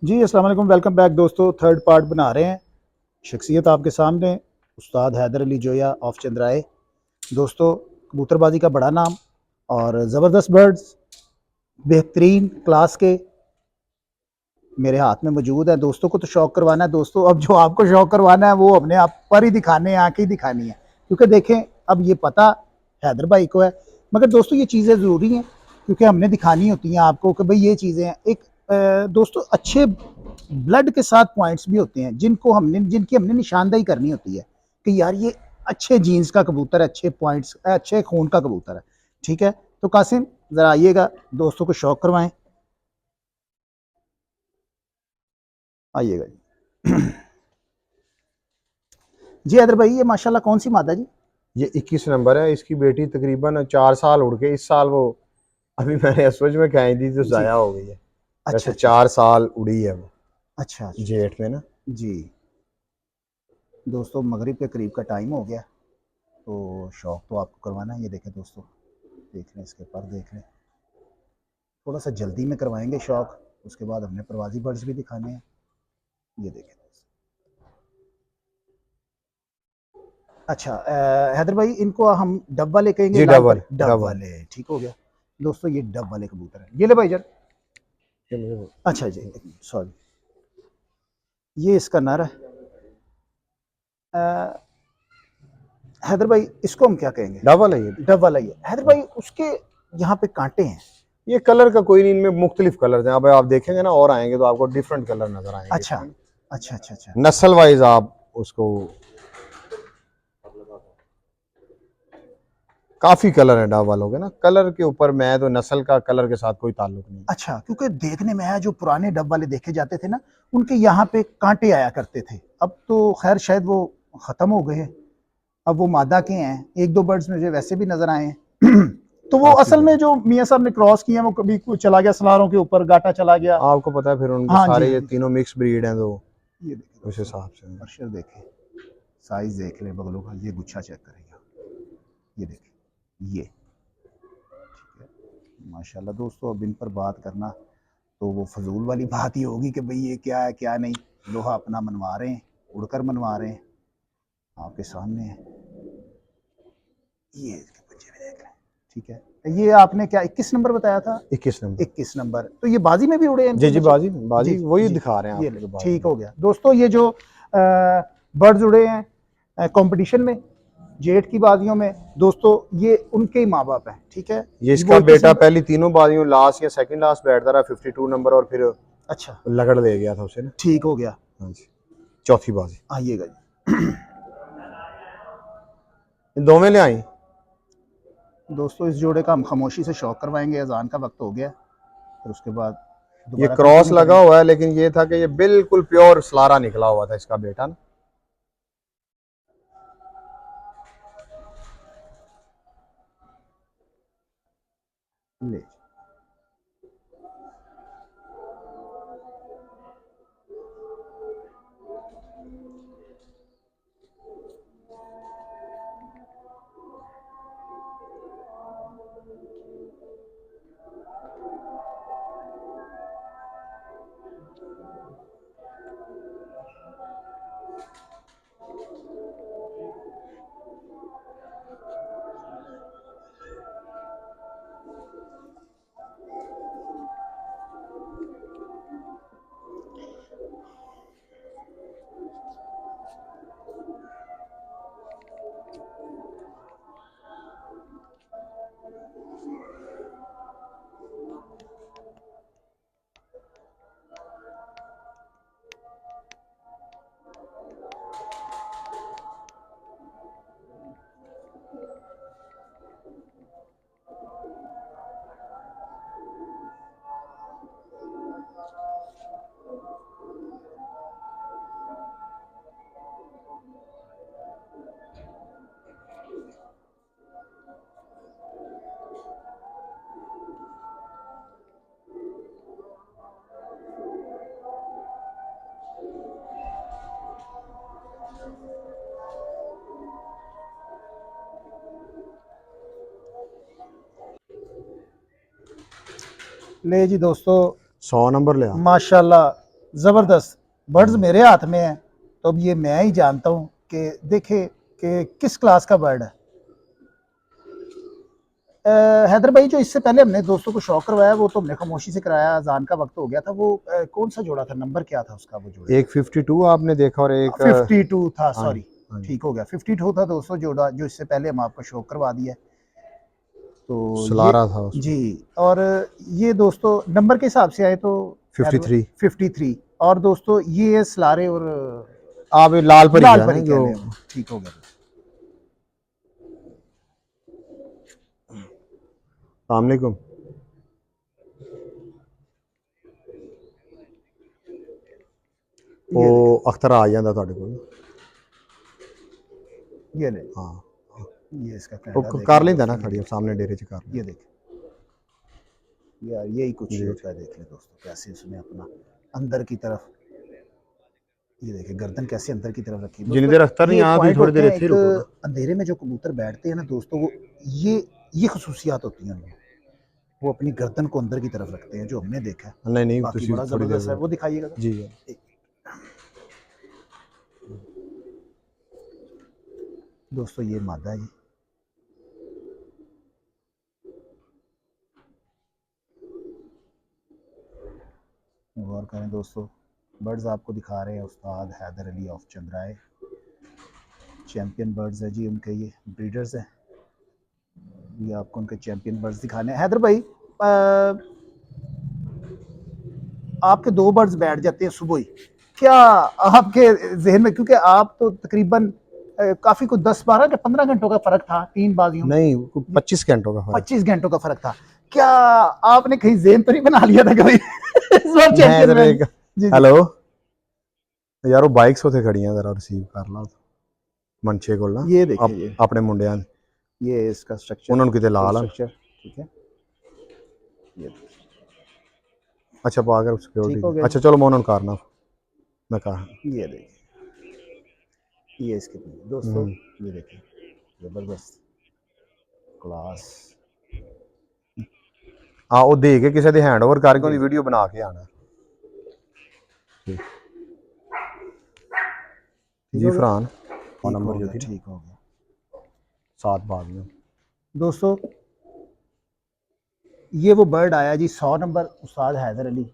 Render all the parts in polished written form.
जी अस्सलाम वालेकुम, welcome back दोस्तों। थर्ड पार्ट बना रहे हैं। शख्सियत आपके सामने उस्ताद हैदर अली जोया ऑफ चंद्राए। दोस्तों कबूतरबाजी का बड़ा नाम और ज़बरदस्त बर्ड्स बेहतरीन क्लास के मेरे हाथ में मौजूद है। दोस्तों को तो शौक करवाना है दोस्तों, अब जो आपको शौक करवाना है वो अपने आप पर ही दिखाने, आँखें ही दिखानी है। क्योंकि देखें अब ये पता हैदर भाई को है, मगर दोस्तों ये चीज़ें ज़रूरी हैं क्योंकि हमने दिखानी होती हैं आपको कि भाई ये चीज़ें हैं। एक दोस्तों अच्छे ब्लड के साथ पॉइंट्स भी होते हैं जिनकी हमने निशानदेही करनी होती है कि यार ये अच्छे जीन्स का कबूतर है, अच्छे पॉइंट्स, अच्छे खून का कबूतर है। ठीक है, तो कासिम ज़रा आइएगा, दोस्तों को शौक करवाएं। आइएगा जी। जी हैदर भाई, ये माशाल्लाह कौन सी मादा जी? ये 21 नंबर है। इसकी बेटी तकरीबन 4 साल उड़ के इस साल वो अभी मैंने असवज में कहीं दी तो जी, ज़ाया हो गई है। अच्छा वैसे अच्छा 4 साल उड़ी है वो अच्छा अच्छा जेठ में ना। जी। दोस्तों मगरिब के करीब का टाइम हो गया, तो शौक तो आपको करवाना है। ये देखें दोस्तों, देख लें इसके पर, देख लें। थोड़ा सा जल्दी में करवाएंगे शौक, उसके बाद हमने परवाजी बर्ड्स भी दिखाने हैं। ये देखें दोस्तों। अच्छा हैदर भाई, इनको हम डब वाले कहेंगे, जी लाल डबल परी डब डबल। वाले, ठीक हो गया। दोस्तों ये डब वाले कबूतर हैं, ये ले भाई जर। अच्छा जी, सॉरी, ये इसका नर है। हैदर भाई इसको हम क्या कहेंगे? डबल है ये। डब वाला ही है हैदर भाई। उसके यहाँ पे कांटे हैं। ये कलर का कोई नहीं, इनमें मुख्तलिफ कलर हैं। अब आप देखेंगे ना और आएंगे तो आपको डिफरेंट कलर नजर आएंगे अच्छा इसमें। अच्छा अच्छा अच्छा नस्ल वाइज आप उसको काफी कलर है डब वालों के ना। कलर के ऊपर मैं तो नस्ल का कलर के साथ कोई ताल्लुक नहीं। अच्छा, क्योंकि देखने में है जो पुराने डब वाले देखे जाते थे ना, उनके यहाँ पे कांटे आया करते थे। अब तो खैर शायद वो खत्म हो गए हैं। अब वो मादा के हैं, एक दो बर्ड्स मुझे वैसे भी नजर आए हैं। तो वो काफी असल में कलर जो मियाँ साहब ने क्रॉस किया, वो कभी कोई चला गया सलारों के ऊपर, गाटा चला गया। आपको पता है फिर उनके हाँ जी सारे हाँ ये जी। तीनों मिक्स ब्रीड हैं तो ये देखे उस दोस्तों, हिसाब से। अर्शर देखे, साइज देख ले बगलों का, ये गुच्छा चेक करेगा। ये देखे, ये ठीक है माशाल्लाह। दोस्तों अब इन पर बात करना तो वो फजूल वाली बात ही होगी कि भाई ये क्या है क्या नहीं। लोहा अपना मनवा रहे हैं, उड़कर मनवा रहे हैं, आपके सामने है। ये इसके बच्चे भी देख रहे हैं, ठीक है। ये आपने क्या 21 नंबर बताया था? 21 नंबर। 21 नंबर। तो ये बाजी में भी उड़े हैं जी इनके जी, बच्चे? बाजी बाजी जी वही जी, दिखा रहे हैं ये आपको, ले, जो बाजी ठीक में। हो गया दोस्तों। ये जो बर्ड्स उड़े हैं कंपटीशन में, जेट की बाजियों में दोस्तों, ये उनके ही माँ बाप हैं, ठीक है। ये वो इसका 21 बेटा नंबर। पहली तीनों बाजियों लास्ट या सेकंड लास्ट बैठता रहा 52 नंबर, और फिर अच्छा, लगड़ ले गया था उसे ना। ठीक हो गया। हाँ जी, चौथी बाजी। आइएगा जी। इन दो में ले आई। दोस्तों इस जोड़े का हम खामोशी से शौक करवाएंगे, अजान का वक्त हो गया, फिर उसके बाद ये दोबारा क्रॉस कंटिन्यू लगा करेंगे। हुआ है, लेकिन ये था कि ये बिल्कुल प्योर सलारा निकला हुआ था इसका बेटा ना। ले, ले जी दोस्तों, 100 नंबर ले आ। माशाल्लाह ज़बरदस्त बर्ड्स हम्म। मेरे हाथ में है। तो अब ये मैं ही जानता हूँ कि देखे कि किस क्लास का बर्ड है। हैदर भाई, जो इससे पहले हमने दोस्तों को शौक करवाया वो तो हमने खामोशी से कराया, अजान का वक्त हो गया था। वो कौन सा जोड़ा था, नंबर क्या था उसका वो जोड़े एक 52 आपने देखा और एक 52 था, हाँ जी, सॉरी, हाँ जी। ठीक हो गया। 52 था दोस्तों जोड़ा, जो इससे पहले हम आपको शौक करवा दिया। तो ये सलारा था उसमें। जी, और ये दोस्तों नंबर के हिसाब से आए तो 53। 53। और दोस्तों ये है सलारे और आप ये लाल परी लाल का है ना परी कह जो। लें, ठीक हो गया। अस्सलामुअलैकुम। वो ये देखें, अख्तर आ जाता ਤੁਹਾਡੇ ਕੋਲ। ये ले, हाँ, ये इसका वो कैंडा देख कर लें लेंदा ना दोस्तों, ये खड़ी, अब देखें, सामने डेरे च कर ये लेंदा। देखें यार, यही कुछ ही जी होता है। देख लें दोस्तों कैसे उसने अपना अंदर की तरफ, ये देखिए गर्दन कैसे अंदर की तरफ रखी है जितनी दोस्तों। देर अख्तर नहीं ये एक आया तुम पॉइंट थोड़ी होते देर हैं, इत्थे ही एक रुको ना। अंधेरे में जो कबूतर बैठते हैं ना दोस्तों, वो ये खसूसियात होती हैं उनमें। वो अपनी गर्दन को अंदर की तरफ रखते हैं, जो हमने देखा है। नहीं नहीं, बाकी तुसी बड़ा थोड़ी देर ज़बरदस्त है, वेट। वो दिखाइएगा तो। जी। दोस्तों ये मादा है जी। गौर करें दोस्तों, बर्ड्स आपको दिखा रहे हैं उस्ताद हैदर अली ऑफ चंद्राए। चैंपियन बर्ड्स है जी उनके, ये ब्रीडर्स हैं। ये आपको उनके चैंपियन बर्ड्स दिखाने हैं। हैदर भाई, आपके दो बर्ड्स बैठ जाते हैं सुबह ही, क्या आपके जहन में, क्योंकि आप तो तकरीबन काफी कुछ 10-12 के 15 घंटों का फर्क था तीन बाजियों में, नहीं, 25 घंटों का फर्क। 25 घंटों का फर्क था, क्या आपने कहीं जेन तो नहीं बना लिया था कभी इस बार मैं चैंपियन इधर में? एक जी जी, हेलो यार, वो बाइक्स उथे खड़ियां, जरा रिसीव कर ला मनशे को ना। ये देखिए, ये अपने मुंडियां दे। ये इसका स्ट्रक्चर, उन्होंने किते ला फुल ला। स्ट्रक्चर, ठीक है। ये अच्छा, पाकर ठीक सिक्योरिटी। हो गया अच्छा जी। चलो, मैं उन्होंने करना। मैं कहा ये देखिए, ये इसके दोस्तों, ये देखिए, जबरदस्त क्लास। हाँ, वो दे के किसी दे हैंड ओवर करके जी उनकी जी, वीडियो बना के आना। ठीक जी हो गया, फरहान, फोन ठीक नंबर हो जो गया, थी ना, ठीक हो गया 7 बाद में। दोस्तों। ये वो बर्ड आया जी 100 number, Ustad Haider Ali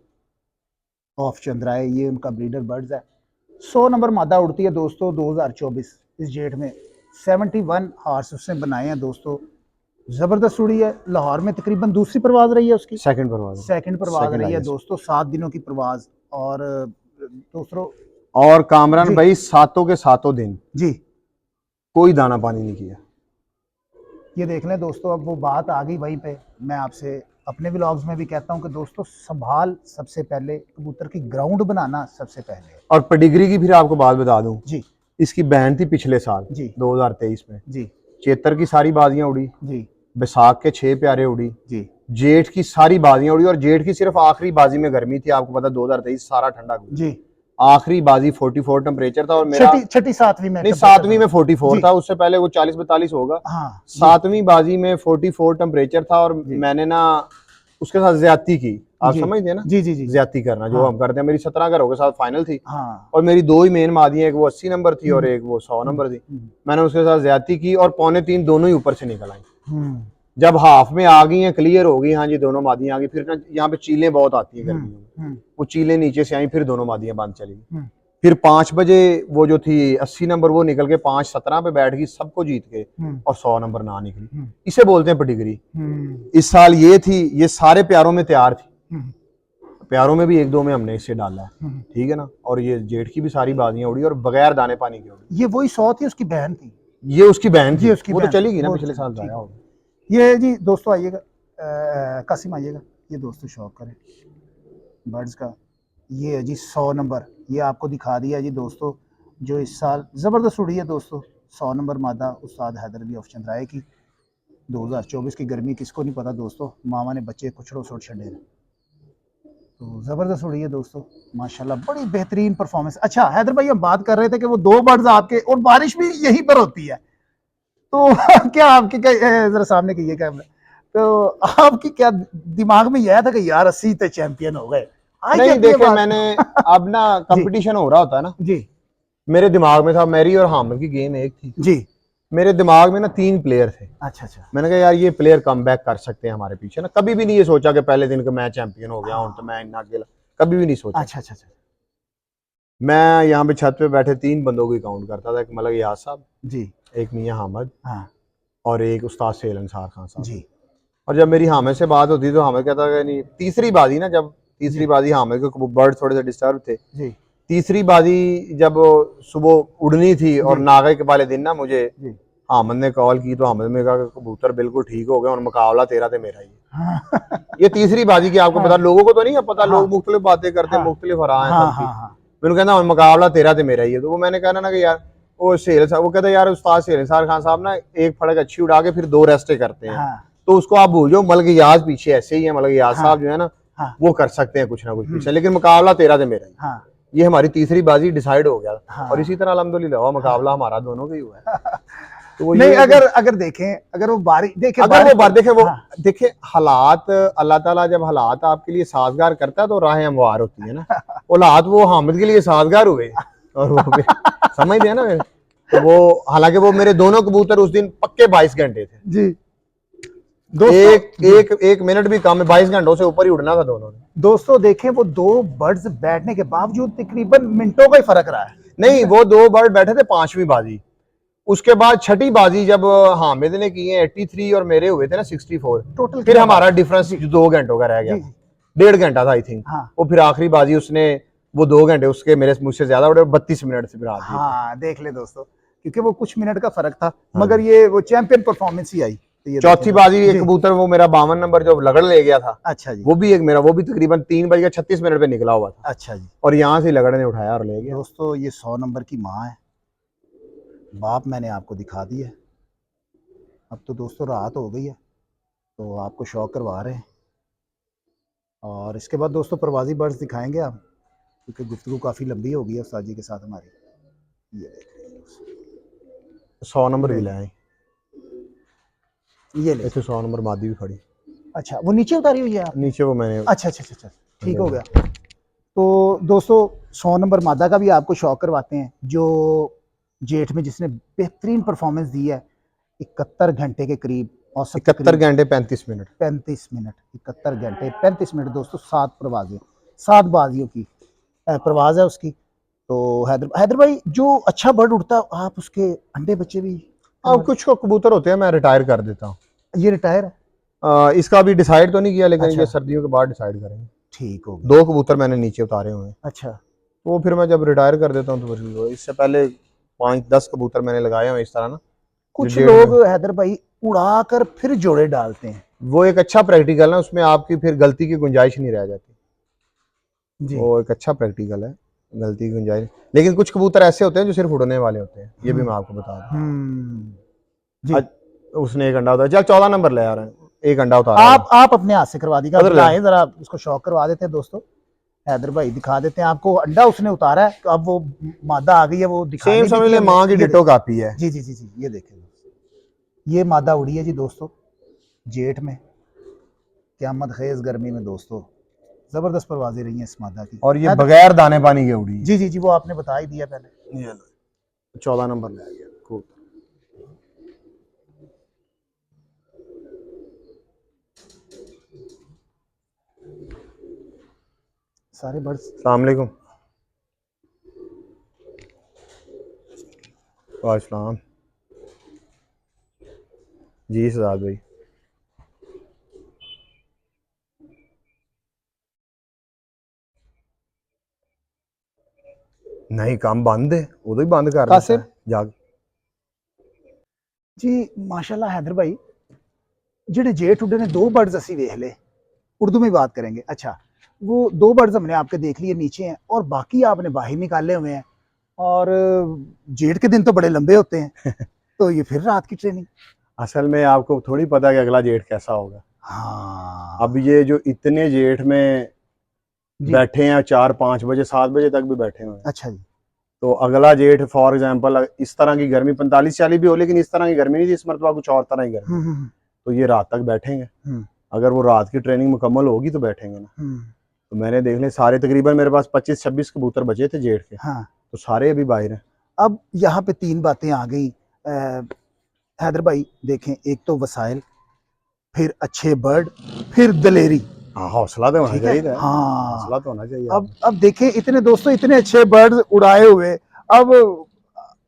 of चंद्राए, ये उनका ब्रीडर बर्ड्स है। 100 नंबर मादा उड़ती है दोस्तों 2024 इस जेठ में। 71 हार्स उसने बनाए हैं दोस्तों, ज़बरदस्त उड़ी है। लाहौर में तकरीबन दूसरी परवाज़ रही है उसकी, सेकंड परवाज़, सेकंड परवाज़ सेकंड रही है हाईएस्ट। दोस्तों, 7 दिनों की परवाज़। और दूसरों और कामरान जी भाई सातों के सातों दिन जी, कोई दाना पानी नहीं किया। ये देख लें दोस्तों, अब वो बात आ गई वहीं पे। मैं आपसे अपने व्लॉग्स में भी कहता हूँ कि दोस्तों संभाल सबसे पहले, कबूतर की ग्राउंड बनाना सबसे पहले। और पेडिग्री की फिर आपको बात बता दूं, जी इसकी बहन थी पिछले साल जी 2023 में, जी चेतर की सारी बाजियां उड़ी, जी बैसाख के 6 प्यारे उड़ी, जी जेठ की सारी बाजियां उड़ी। और जेठ की सिर्फ आखिरी बाजी में गर्मी थी, आपको पता 2023 सारा ठंडा गुजरा। जी, आखिरी बाजी 44 टेम्परेचर था, और मेरा छठी छठी सातवीं में नहीं, टेम्परेचर 7वीं में 44 जी, था, उससे पहले वो 40-42 होगा। हाँ जी 7वीं बाजी में 44 टेम्परेचर था, और जी मैंने ना उसके साथ ज्यादती की। आप जी समझते हैं ना, जी जी जी जी, ज्यादती करना जो हाँ हम करते हैं। मेरी 17 घरों के साथ फाइनल थी, हाँ, और मेरी 2 ही मेन मादियां, एक वो 80 नंबर थी और हम्म, एक वो 100 नंबर थी। हम्म, मैंने उसके साथ ज्यादती की, और 2.25 दोनों ही ऊपर से निकल आई। हम्म, जब हाफ में आ गई हैं, क्लियर हो गई, हाँ जी दोनों मादियां आ गई, फिर ना यहाँ पे चीलें बहुत आती हैं गर्मियों में, हम्म, वो चीलें नीचे से आई, फिर दोनों मादियां बांध चली गई। हम्म, फिर 5 बजे वो जो थी 80 नंबर, वो निकल के 5:17 पे बैठ गई, सबको जीत के, और 100 नंबर ना निकली। हम्म, इसे बोलते हैं पेडिग्री। हम्म, इस साल ये थी, ये सारे प्यारों में तैयार थी, हम्म, प्यारों में भी 1-2 में हमने इसे डाला है, हम्म। ठीक है ना। और ये जेठ की भी सारी बाजियां उड़ी, और बगैर दाने पानी की उड़ी। ये वही 100 थी, उसकी बहन थी। ये उसकी बहन ये थी, उसकी वो तो बहन चली थी, गई ना वो पिछले साल, ठीक जाया है। होगा। ये जी दोस्तों आइएगा, कासिम आइएगा, ये दोस्तों शौक करें बर्ड्स का। ये है जी 100 नंबर, ये आपको दिखा दिया जी दोस्तों, जो इस साल ज़बरदस्त उड़ी है दोस्तों। 100 नंबर मादा उस्ताद हैदर अली ऑफ चंद्राए की। 2024 की गर्मी किसको नहीं पता दोस्तों, मामा ने बच्चे कुछड़ों सोट छड़े। तो ज़बरदस्त उड़ी है दोस्तों, माशाल्लाह, बड़ी बेहतरीन परफॉर्मेंस। अच्छा हैदर भाई, हम बात कर रहे थे कि वो 2 बर्ड्स आपके, और बारिश भी यहीं पर होती है, तो क्या आपके जरा सामने कीजिए कैमरा, तो आपकी क्या दिमाग में यह था कि यार 80 तो चैंपियन हो गए, आई नहीं जाती है देखे, बात। मैंने अब ना जी कंपटीशन हो रहा होता है ना, जी मेरे दिमाग में था, मेरी और हामिद की गेम एक थी, जी, मेरे दिमाग में ना 3 प्लेयर थे। अच्छा अच्छा, मैंने कहा यार ये प्लेयर कम बैक कर सकते हैं हमारे पीछे ना। कभी भी नहीं ये सोचा कि पहले दिन का मैं चैंपियन हो गया हूं तो मैं इतना अकेला, कभी भी नहीं सोचा। अच्छा अच्छा अच्छा, मैं यहाँ पे छत पे बैठे 3 बंदों को काउंट करता था, एक मलक याद साहब, जी एक मियां हामिद, हाँ और एक उस्ताद सेल अंसार खान साहब। जी और जब मेरी हामिद से बात होती तो हामिद कहता कि नहीं, तीसरी बाजी ना, जब तीसरी जी बाजी हामिद को बर्ड थोड़े से डिस्टर्ब थे, जी तीसरी बाजी जब सुबह उड़नी थी और जी नागे के वाले दिन ना, मुझे जी, हामिद ने कॉल की, तो हामिद ने कहा कि कबूतर बिल्कुल ठीक हो गए और मुकाबला तेरा ते मेरा ही है। हाँ ये तीसरी बाजी की आपको हाँ पता, लोगों को तो नहीं है पता, हाँ लोग मुख्तलिफ बातें करते हैं, हाँ मुख्तलिफ हरा है हाँ सबकी। हाँ मैंने कहना और मुकाबला तेरा ते मेरा ही है। तो वो मैंने कहना ना कि यार वो शेर साहब, वो कहता यार उस्ताद शेर अंसार खान साहब ना एक फड़क अच्छी उड़ा के फिर 2 रेस्टे करते हैं, हाँ तो उसको आप भूल जाओ, मलक याद पीछे ऐसे ही है, मलक याद हाँ साहब जो है ना, हाँ वो कर सकते हैं कुछ ना कुछ पीछे, लेकिन मुकाबला तेरा ते मेरा ही। हाँ ये हमारी तीसरी बाजी डिसाइड हो गया, और इसी हाँ, तरह अल्हम्दुलिल्लाह हुआ, मुकाबला हमारा दोनों का ही हुआ है। तो वो नहीं, ये है कि अगर अगर देखें, अगर वो बारिश देखे, अगर वो बार देखे, वो हाँ देखे हालात, अल्लाह ताला जब हालात आपके लिए साजगार करता है तो राहें हमवार होती है ना। वो हालात वो हामिद के लिए साजगार हुए, और वो फिर समझते हैं ना मेरे। तो वो हालांकि वो मेरे दोनों कबूतर उस दिन पक्के 22 घंटे थे, जी दोस्तों, एक एक एक मिनट भी कम है, 22 घंटों से ऊपर ही उड़ना था दोनों ने। दोस्तों देखें, वो 2 बर्ड्स बैठने के बावजूद तकरीबन मिनटों का ही फर्क रहा है। नहीं, वो 2 बर्ड बैठे थे 5वीं बाजी, उसके बाद छठी बाजी जब हामिद ने की है 83 और मेरे हुए थे ना 64, टोटल फिर क्या हमारा बात? डिफरेंस जी 2 घंटों का रह गया जी था, जी, 1.5 घंटा था आई थिंक। हाँ वो फिर आखिरी बाजी उसने वो 2 घंटे उसके मेरे मुझसे ज्यादा उड़े, 32 मिनट से फिर हाथ दिए थे। हाँ, देख ले दोस्तों, क्योंकि वो कुछ मिनट का फर्क था, हाँ मगर जी। ये वो चैंपियन परफॉर्मेंस ही आई, तो ये देखें चौथी बाजी दोस्तों एक जी, कबूतर, वो मेरा 52 नंबर जो लगड़ ले गया था, अच्छा जी, वो भी एक मेरा, वो भी तकरीबन 3:36 पे निकला हुआ था, अच्छा जी। और यहाँ से लगड़ ने उठाया और ले गया। दोस्तों ये 100 नंबर की माँ है, बाप मैंने आपको दिखा दिया। अब तो दोस्तों रात हो गई है, तो आपको शौक करवा रहे हैं, और इसके बाद दोस्तों परवाजी बर्ड्स दिखाएंगे आप, क्योंकि गुफ्तगू काफ़ी लंबी हो गई है उस्ताद जी के साथ हमारी। ये देख 100 नंबर भी ले लाए, ये ले, इतने 100 नंबर मादी भी खड़ी, अच्छा वो नीचे उतारी हुई है आपने? नीचे वो मैंने। अच्छा अच्छा अच्छा अच्छा, ठीक हो गया। तो दोस्तों 100 नंबर मादा का भी आपको शौक करवाते हैं, जो जेठ में जिसने बेहतरीन परफॉर्मेंस दी है 71 घंटे के करीब, औसत 71 घंटे 35 मिनट। 35 मिनट, 71 घंटे 35 मिनट दोस्तों, 7 परवाजें, 7 बाजियों की परवाज है उसकी। तो हैदर भाई जो अच्छा बर्ड उड़ता है आप उसके अंडे बच्चे भी अब कुछ को कबूतर होते हैं मैं रिटायर कर देता हूँ। ये रिटायर है? इसका अभी डिसाइड तो नहीं किया, लेकिन अच्छा। ये सर्दियों के बाद डिसाइड करेंगे। ठीक हो गया। 2 कबूतर मैंने नीचे उतारे हुए हैं, अच्छा। तो फिर मैं जब रिटायर कर देता हूँ तो फिर इससे पहले 5-10 कबूतर मैंने लगाए हुए इस तरह ना, जो कुछ जेठ लोग में। हैदर भाई उड़ा कर फिर जोड़े डालते हैं। वो एक अच्छा प्रैक्टिकल है, उसमें आपकी फिर गलती की गुंजाइश नहीं रह जाती। जी। वो एक अच्छा प्रैक्टिकल है, गलती की गुंजाइश। लेकिन कुछ कबूतर ऐसे होते हैं जो सिर्फ उड़ने वाले होते हैं, ये भी मैं आपको बता दूं। जी। आज उसने एक अंडा उतारा, चल 14 नंबर ले आ रहे हैं, एक अंडा उतारा हुआ है। आप अपने हाथ से करवा दीजिएगा, उधर ले। बुलाएं जरा, उसको शौक करवा देते हैं दोस्तों। हैदर भाई दिखा देते हैं आपको, अंडा उसने उतारा है, तो अब वो मादा आ गई है, वो दिखाने सेम भी समझ थी ले, हमने। माँ की ये डिटो कापी है। जी जी जी जी, ये देखें, ये मादा उड़ी है जी दोस्तों, जेठ में, क़यामत खेज गर्मी में दोस्तों, जबरदस्त परवाजें रही हैं इस मादा की। और ये बगैर दाने पानी के उड़ी है। जी जी जी, वो आपने बता ही दिया पहले। ये लो 14 नंबर ले आ गया खूब। सारे बर्ड्स। अस्सलाम वालेकुम। वालेकुम जी सजाद भाई। नहीं काम बंद है, उदो ही बंद कर देता कासिर है जाग। जी माशाल्लाह हैदर भाई, जिहड़े जेठ उड्डे ने 2 बर्ड्स असी वेख ले, उर्दू में बात करेंगे। अच्छा, वो 2 बर्ड्स हमने आपके देख लिए नीचे हैं, और बाकी आपने बाहर निकाले हुए हैं, और जेठ के दिन तो बड़े लंबे होते हैं तो ये फिर रात की ट्रेनिंग। असल में आपको थोड़ी पता कि अगला जेठ कैसा होगा। हाँ अब ये जो इतने जेठ में जी। बैठे हैं 4-5 बजे 7 बजे तक भी बैठे हुए हैं, अच्छा जी। तो अगला जेठ फॉर एग्जांपल इस तरह की गर्मी 45-40 भी हो, लेकिन इस तरह की गर्मी नहीं थी, इस मरतबा कुछ और तरह की गर्मी, तो ये रात तक बैठेंगे। अगर वो रात की ट्रेनिंग मुकम्मल होगी तो बैठेंगे ना। तो मैंने देख ले सारे, तकरीबन मेरे पास 25-26 कबूतर बचे थे जेठ के। हाँ। तो सारे अभी बाहर हैं। अब यहाँ पे 3 बातें आ गई हैदर भाई, देखें, एक तो वसाइल, फिर अच्छे बर्ड, फिर दलेरी। हाँ हौसला तो होना ठीक है। चाहिए। हाँ, हौसला तो होना चाहिए। अब देखें, इतने दोस्तों, इतने अच्छे बर्ड उड़ाए हुए, अब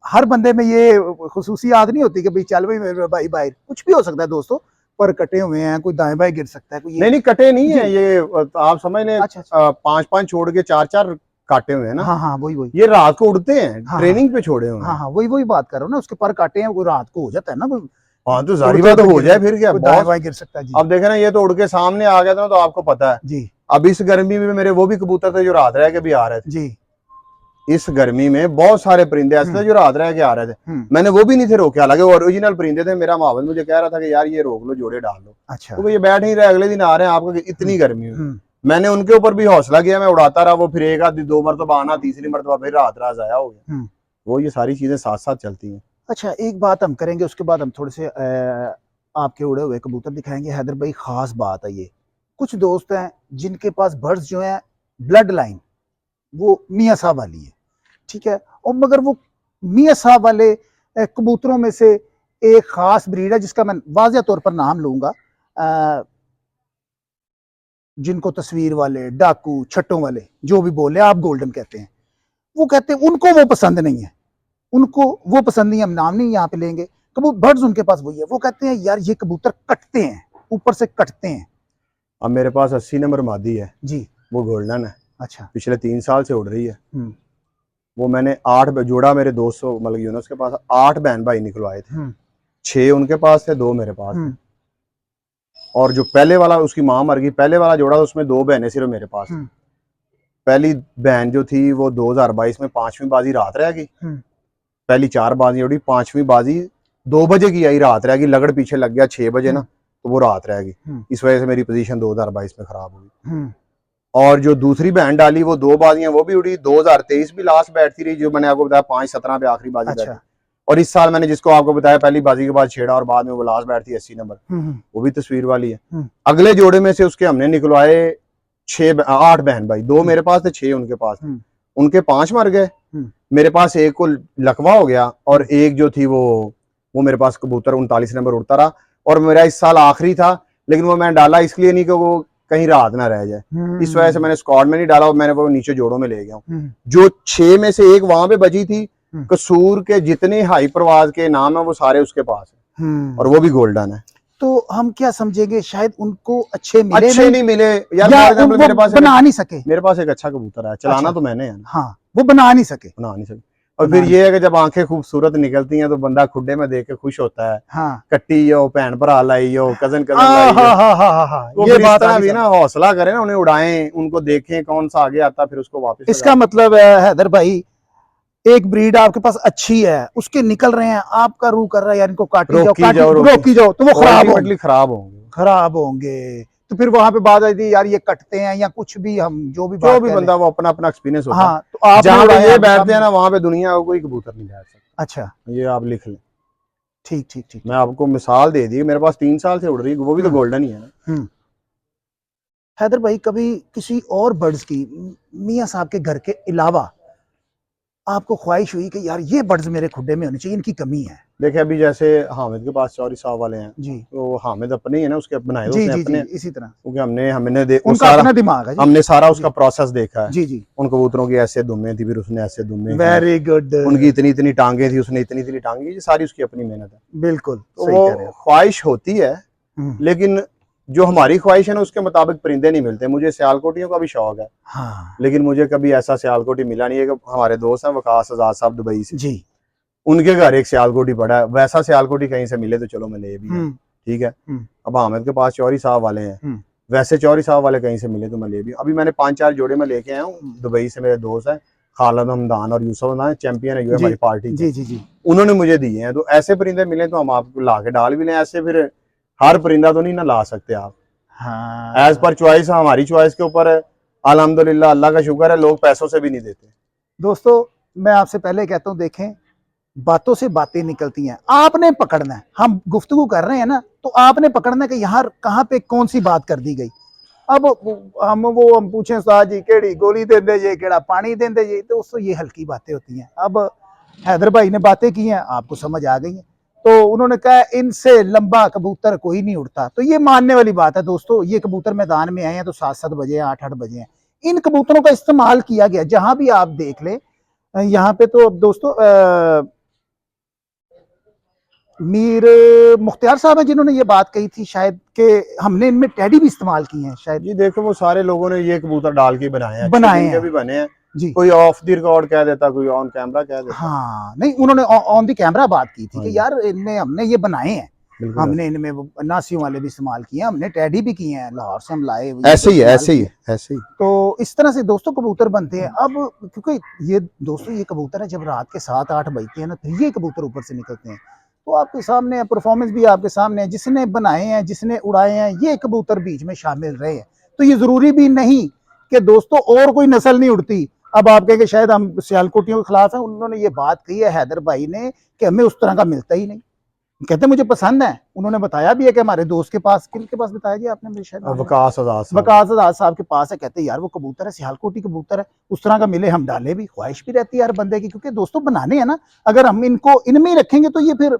हर बंदे में ये खुसूसियात नहीं होती कि भाई चल भाई मेरे भाई बाहर, कुछ भी हो सकता है दोस्तों, पर कटे हुए हैं, कोई दाएं बाएं गिर सकता है, कोई ये। नहीं नहीं कटे नहीं जी। है ये, आप समझ लें अच्छा अच्छा। 5-5 छोड़ के 4-4 काटे हुए हैं ना। हाँ हाँ, वही वही। ये रात को उड़ते हैं, हाँ ट्रेनिंग पे छोड़े हुए हाँ हैं। हाँ, वही बात कर रहा हूँ ना, उसके पर काटे हैं, कोई रात को हो जाता है ना, कोई हाँ तो जाहिर उड़ते बात उड़ते हो जाए फिर क्या कोई दाएं बॉस। बाएं गिर सकता है जी। अब देखे ना, ये तो उड़ के सामने आ गया था तो आपको पता है। जी अब इस गर्मी में मेरे वो भी कबूतर थे जो रात रह के भी आ रहे थे। जी। इस गर्मी में बहुत सारे परिंदे ऐसे थे जो रात रह के आ रहे थे, मैंने वो भी नहीं थे रोके, हालांकि वो ओरिजिनल परिंदे थे। मेरा मावल मुझे कह रहा था कि यार ये रोक लो, जोड़े डाल लो, अच्छा। क्योंकि ये बैठ नहीं रहे, अगले दिन आ रहे हैं आपको इतनी गर्मी में। मैंने उनके ऊपर भी हौसला किया, मैं उड़ाता रहा, वो फिर एक आधी 2 मरतबा आना, तीसरी मरतबा फिर रात जाया हो गया। वो ये सारी चीजें साथ साथ चलती हैं। अच्छा, एक बात हम करेंगे, उसके बाद हम थोड़े से आपके उड़े हुए कबूतर दिखाएंगे। हैदर भाई, खास बात है ये, कुछ दोस्त हैं जिनके पास बर्ड्स जो हैं, ब्लड लाइन वो मियाँ साहब वाली है, ठीक है, और मगर वो मियाँ साहब वाले कबूतरों में से एक खास ब्रीड है जिसका मैं वाज़ेह तौर पर नाम लूंगा, जिनको तस्वीर वाले, डाकू, छट्टों वाले जो भी बोले, आप गोल्डन कहते हैं, वो कहते हैं उनको वो पसंद नहीं है, उनको वो पसंद नहीं, हम नाम नहीं यहाँ पे लेंगे, कबूतर बर्ड्स उनके पास वही है, वो कहते हैं यार ये कबूतर कटते हैं, ऊपर से कटते हैं। अब मेरे पास 80 नंबर मादी है जी। वो गोल्डन है। अच्छा। पिछले 3 साल से उड़ रही है। वो मैंने 8 जोड़ा, मेरे 200 मतलब यूनुस के पास 8 बहन भाई निकलवाए थे, 6 उनके पास थे, 2 मेरे पास थे। और जो पहले वाला, उसकी माँ मर गई, पहले वाला जोड़ा उसमें 2 बहनें सिर्फ मेरे पास। पहली बहन जो थी वो 2022 में 5वीं बाजी रात रह गई। पहली 4 बाजी उड़ी, 5वीं बाजी 2 बजे की आई, रात रह गई, लगड़ पीछे लग गया 6 बजे ना, तो वो रात रह गई। इस वजह से मेरी पोजीशन 2022 में खराब हुई। और जो दूसरी बहन डाली वो 2 बाजियां वो भी उड़ी, 2023 भी लास्ट बैठती रही, जो मैंने आपको बताया 5-17 पे आखिरी बाजी बैठी। और इस साल मैंने जिसको आपको बताया पहली बाजी के बाद छेड़ा और बाद में वो लास्ट बैठती 80 नंबर, वो भी तस्वीर वाली है। अगले जोड़े में से उसके हमने निकलवाए 8 बहन भाई, 2 मेरे पास थे, 6 उनके पास, उनके 5 मर गए। मेरे पास एक को लकवा हो गया, और एक जो थी वो मेरे पास कबूतर 39 नंबर उड़ता रहा। और मेरा इस साल आखिरी था, लेकिन वो मैंने डाला इसलिए नहीं कि वो कहीं रात ना रह जाए, इस वजह से मैंने स्क्वाड में नहीं डाला और मैंने वो नीचे जोड़ों में ले गया। जो 6 में से एक वहां पे बची थी, कसूर के जितने हाई परवाज के नाम है वो सारे उसके पास है और वो भी गोल्डन है। तो हम क्या समझेंगे, शायद उनको अच्छे मिले अच्छे नहीं मिले यार, या फॉर एग्जांपल मेरे पास बना नहीं सके। मेरे पास एक अच्छा कबूतर है, चलाना अच्छा। तो मैंने है ना। हाँ, वो बना नहीं सके। और फिर ये है कि जब आंखें खूबसूरत निकलती हैं तो बंदा खुडे में देख के खुश होता है। हाँ, कट्टी हो, भैन भरा लाई हो, कजन लाई हो, हाँ, ये बात भी ना हौसला करें ना, उन्हें उड़ाएं, उनको देखें कौन सा आगे आता, फिर उसको वापस। इसका मतलब है हैदर भाई, एक ब्रीड आपके पास अच्छी है, उसके निकल रहे हैं, आपका रूह कर रहा है यार इनको रोकी जाओ, तो वो खराब होंगे। तो फिर वहां पे बात आई थी यार ये कटते हैं या कुछ भी, हम जो भी बंदा वो अपना अपना एक्सपीरियंस होता है। हाँ, तो आप जहाँ पे ये बैठते हैं ना, वहां पे दुनिया को कोई कबूतर नहीं बैठ सकता। अच्छा, ये आप लिख लें। ठीक। मैं आपको मिसाल दे दी, मेरे पास 3 साल से उड़ रही है, वो भी तो गोल्डन ही है ना। हैदर भाई, कभी किसी और बर्ड्स की, मियां साहब के घर के अलावा आपको ख्वाहिश हुई कि यार ये बर्ड्स मेरे खुड्डे में होने चाहिए, इनकी कमी है? देखिए अभी जैसे हामिद के पास चौरी साहब वाले हैं जी, तो हामिद अपने ही है ना, उसके बनाए जी, उसने जी, अपने, जी, इसी तरह क्योंकि हमने उनका अपना दिमाग है। हमने सारा उसका प्रोसेस देखा है। जी। उन कबूतरों की ऐसे दुम्बे थी, फिर उसने ऐसे दुम्बे, वेरी गुड। उनकी इतनी टांगे थी, उसने इतनी टांगे, ये सारी उसकी अपनी मेहनत है। बिल्कुल तो वो ख्वाहिश होती है, लेकिन जो हमारी ख्वाहिश है ना उसके मुताबिक परिंदे नहीं मिलते। मुझे सियालकोटियों का भी शौक है, हाँ, लेकिन मुझे कभी ऐसा सियालकोटी मिला नहीं है। कि हमारे दोस्त हैं वकास आजाद साहब दुबई से जी, उनके घर एक सियालकोटी पड़ा है, वैसा सियालकोटी कहीं से मिले तो चलो मैं ले भी है, ठीक है। अब हामिद के पास चौरी साहब वाले हैं, वैसे चौरी साहब वाले कहीं से मिले तो मैं ले भी। अभी मैंने 5-4 जोड़े में लेके आया हूँ दुबई से, मेरे दोस्त हैं खालिद हमदान और यूसुफ हमदान, चैंपियन है हमारी पार्टी। जी, उन्होंने मुझे दिए हैं। तो ऐसे परिंदे मिले तो हम आपको ला के डाल भी लें। ऐसे फिर हर परिंदा तो नहीं ना ला सकते आप। हाँ, एज पर चॉइस, हमारी चॉइस के ऊपर है। अल्हम्दुलिल्लाह, अल्लाह का शुक्र है, लोग पैसों से भी नहीं देते। दोस्तों, मैं आपसे पहले कहता हूँ, देखें बातों से बातें निकलती हैं, आपने पकड़ना है। हम गुफ्तगू कर रहे हैं ना, तो आपने पकड़ना है कि यहाँ कहाँ पे कौन सी बात कर दी गई। अब हम पूछें उस्ताद जी केड़ी गोली देंदे जे, केड़ा पानी देंदे जे, तो उससे ये हल्की बातें होती हैं। अब हैदर भाई ने बातें की हैं, आपको समझ आ गई हैं। तो उन्होंने कहा इनसे लंबा कबूतर कोई नहीं उड़ता, तो ये मानने वाली बात है दोस्तों। ये कबूतर मैदान में आए हैं तो 7-7 बजे हैं, 8-8 बजे हैं। इन कबूतरों का इस्तेमाल किया गया, जहां भी आप देख ले। यहाँ पे तो अब दोस्तों मीर मुख्तियार साहब है जिन्होंने ये बात कही थी शायद कि हमने इनमें टैडी भी इस्तेमाल की हैं शायद। जी देखो, वो सारे लोगों ने ये कबूतर डाल के बनाए हैं, भी बने हैं जी। कोई ऑफ द रिकॉर्ड कह देता, कोई ऑन कैमरा कह देता। हाँ, नहीं, उन्होंने ऑन द कैमरा बात की थी कि यार इनमें हमने ये बनाए हैं, हमने इनमें नासियों वाले भी इस्तेमाल किए हैं, हमने टैडी भी किए हैं, लाहौर से हम लाए। ऐसे ही। तो इस तरह से दोस्तों कबूतर बनते हैं। अब क्योंकि ये दोस्तों ये कबूतर है, जब रात के 7-8 बजते हैं ना, फिर ये कबूतर ऊपर से निकलते हैं, तो आपके सामने परफॉर्मेंस भी आपके सामने है, जिसने बनाए हैं, जिसने उड़ाए हैं, ये कबूतर बीच में शामिल रहे हैं। तो ये जरूरी भी नहीं कि दोस्तों और कोई नस्ल नहीं उड़ती। अब आप कहेंगे शायद हम सियालकोटियों के खिलाफ हैं, उन्होंने ये बात कही है हैदर भाई ने कि हमें उस तरह का मिलता ही नहीं, कहते मुझे पसंद है। उन्होंने बताया भी है कि हमारे दोस्त के पास, किनके पास बताया जी आपने? शायद वकास आजाद साहब के पास है। कहते यार वो कबूतर है, सियालकोटी कबूतर है, उस तरह का मिले हम डाले भी। ख्वाहिश भी रहती है यार बंदे की, क्योंकि दोस्तों बनाने हैं ना, अगर हम इनको इनमें ही रखेंगे तो ये फिर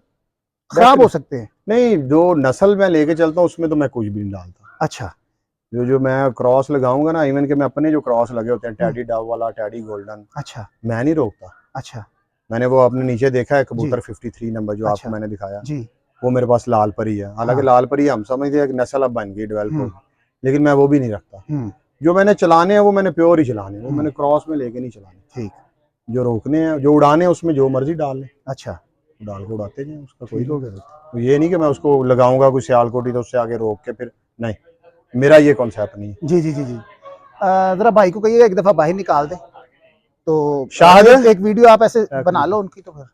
खराब हो सकते हैं। नहीं, जो नस्ल मैं लेके चलता हूँ उसमें तो मैं कुछ भी नहीं डालता। अच्छा, जो मैं क्रॉस लगाऊंगा ना, इवन के मैं अपने जो क्रॉस लगे होते हैं, टैडी डव वाला, टैडी गोल्डन, अच्छा, मैं नहीं रोकता। अच्छा, मैंने वो अपने नीचे देखा है कबूतर 53 नंबर जो आपको मैंने दिखाया जी, वो मेरे पास लाल परी है। हालांकि लाल परी हम समझते हैं कि नस्ल अब बन गई, डेवलप हो गई, लेकिन मैं वो भी नहीं रखता। जो मैंने चलाने हैं वो मैंने प्योर ही चलाने, वो मैंने क्रॉस में लेके नहीं चलाने। ठीक, जो रोकने हैं, जो उड़ाने हैं, उसमें जो मर्जी डाल लें। अच्छा, डाल के उड़ाते हैं, उसका कोई तो ये नहीं कि मैं उसको लगाऊंगा कोई सियालकोटी तो उससे आगे रोक के, फिर नहीं, मेरा ये कॉन्सेप्ट नहीं है। जी। जरा भाई को कहिएगा एक दफा बाहर निकाल दे, तो शायद एक वीडियो आप ऐसे बना लो उनकी, तो फिर